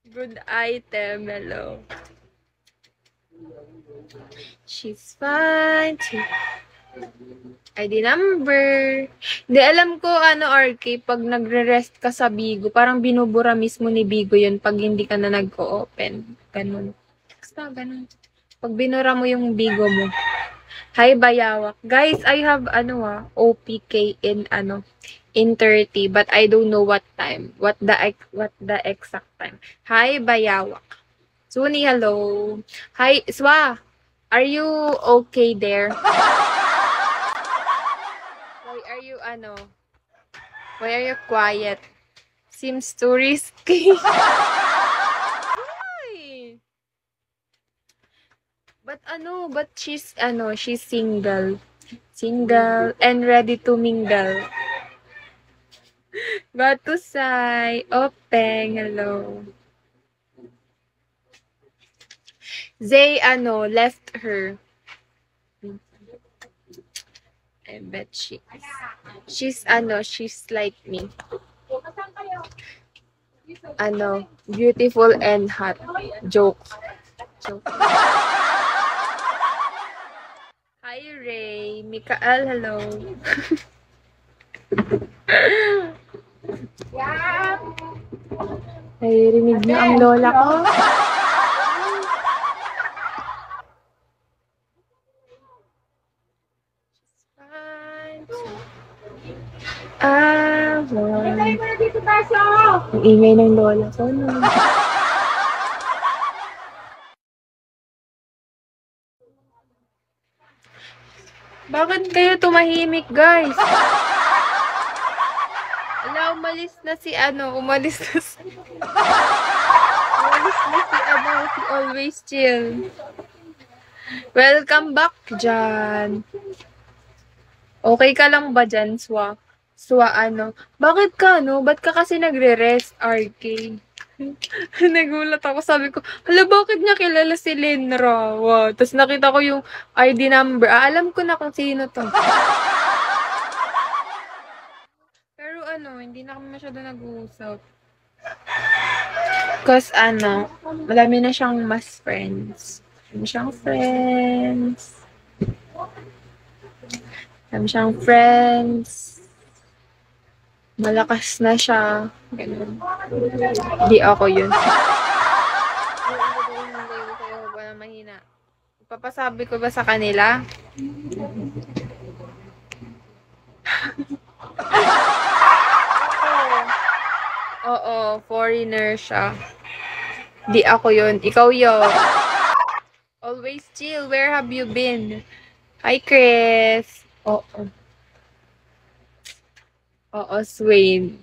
Good item, hello. She's fine. ID number. Hindi, alam ko, RK, pag nagre-rest ka sa Bigo, parang binubura mismo ni Bigo yun pag hindi ka na nag-o-open. Ganun. Basta, ganun. Pag binura mo yung Bigo mo. Hi, Bayawak. Guys, I have, OPK in 30, but I don't know what time. What the exact time. Hi, Bayawak. Suni, hello. Hi, Swa. Are you okay there? Why are you quiet? Seems too risky. Why? But she's single. Single and ready to mingle. Batusay, Openg, hello. Zay, left her. I bet she's like me. Beautiful and hot. Joke. Hi, Ray. Mikael, hello. Ay, rinig niyo ang lola ko. Ang ingay ng lola ko, no? Bakit kayo tumahimik, guys? Ala, umalis na si Always Chill. Welcome back dyan. Okay ka lang ba dyan, Swa? Bakit ka, Ba't ka kasi nagre-rest, RK? Nagulat ako, sabi ko, hala, bakit niya kilala si Linra? Wow. Tapos nakita ko yung ID number. Alam ko na kung sino to. Pero hindi na kami masyado nag-uusap. Cause marami na siyang mas friends. Malakas na siya. Ganun. Di ako yun. Mahina. Papasabi ko ba sa kanila? Oo, foreigner siya. Di ako yun. Ikaw yun. Always Chill. Where have you been? Hi, Chris. Oo, Swain.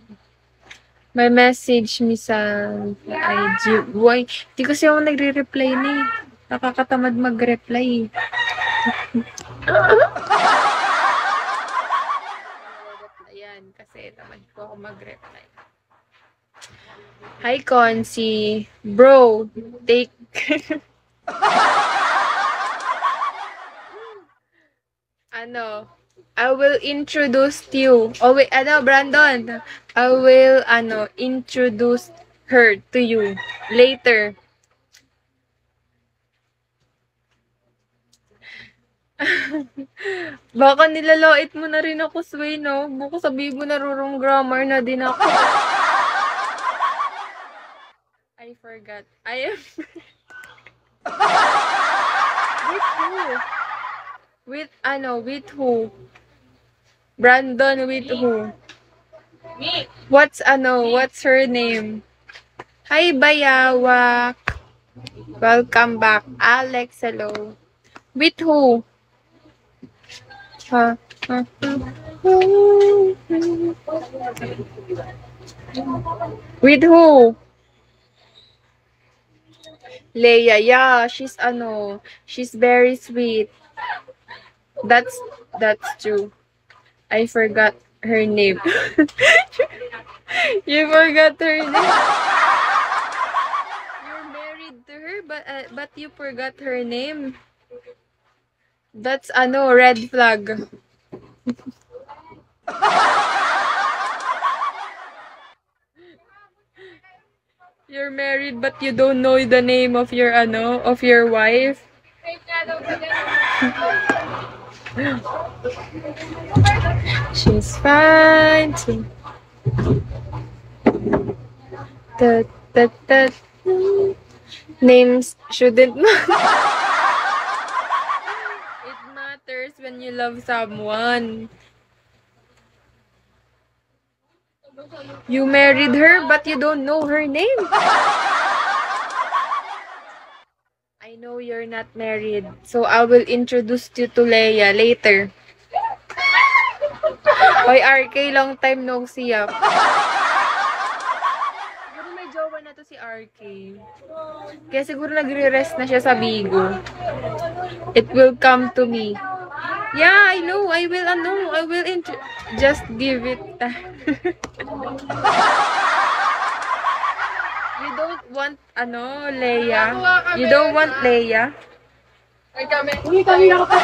May message me sa IG. Boy, di kasi ako nagre-reply na eh. Nakakatamad mag-reply. Ayan, kasi tamad ko ako mag-reply. Hi, Consi. Bro, take... I will introduce you. Oh, wait, Brandon. I will, introduce her to you later. Baka nilalait mo na rin ako, Sway, no? Baka sabihin mo narurong grammar na din ako. I forgot. I am... With who? With who? Brandon, with who? Me. What's her name? Hi, Bayawak. Welcome back. Alex, hello. With who? With who? Leia, yeah, she's very sweet. That's true. I forgot her name. You forgot her name. You're married to her, but you forgot her name. That's red flag. You're married but you don't know the name of your of your wife. She's fine too. Tut, tut, tut. Names shouldn't matter. It matters when you love someone. You married her but you don't know her name. I know you're not married, so I will introduce you to Leia later. Hoy, RK, long time no see ah. Siguro may jowa na to si RK. Kaya siguro nagre-rest na siya sa Bigo. It will come to me. Yeah, I know. I will just give it. You don't want, Leia? You don't want Leia? Uy, kami na ka.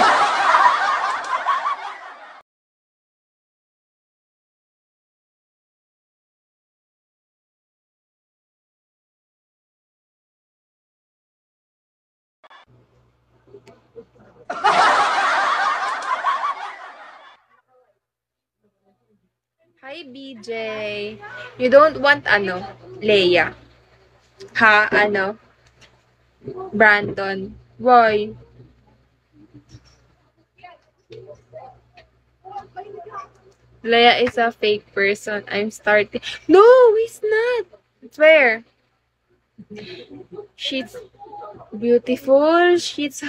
Hi, BJ. You don't want, Leia? Ha, Brandon? Why? Leia is a fake person. I'm starting. No, he's not. Where? She's beautiful. She's